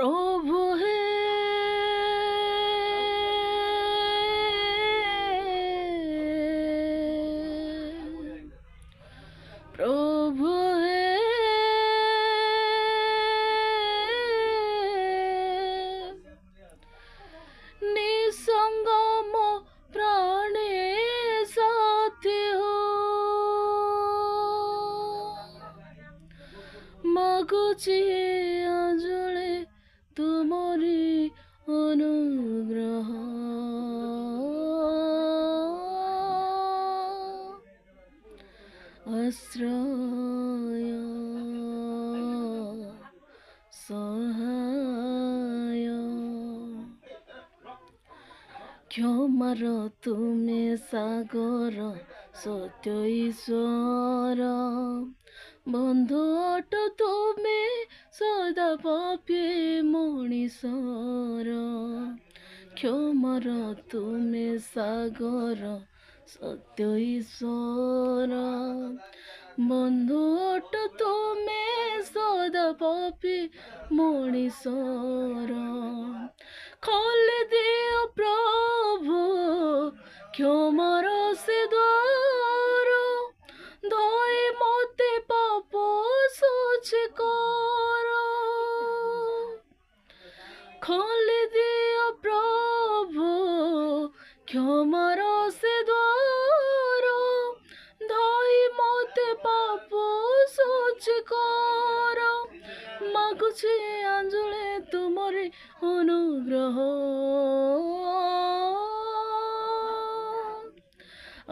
प्रभु हे प्रभु हे निसंग मो प्राणे साथी हो मागुची आंजले तुमरी अनुग्रह आश्रय सहाय क्षमार तुमे सागर सत्य ईश्वर बंधु अट तुमे सदा पापी मणिषर क्षमार तुमे सागर सत्य ईश्वर बंधु अट तुमे सदा पापी मणिषर खोली दियो प्रभु क्षमार से द्वार धोई मोते पाप सोच कर खोली दियो प्रभु क्षमार से द्वार धोई मोते पाप सोच कर मागुछे आंजले तुमरे अनुग्रह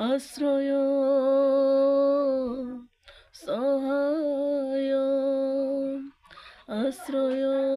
आश्रय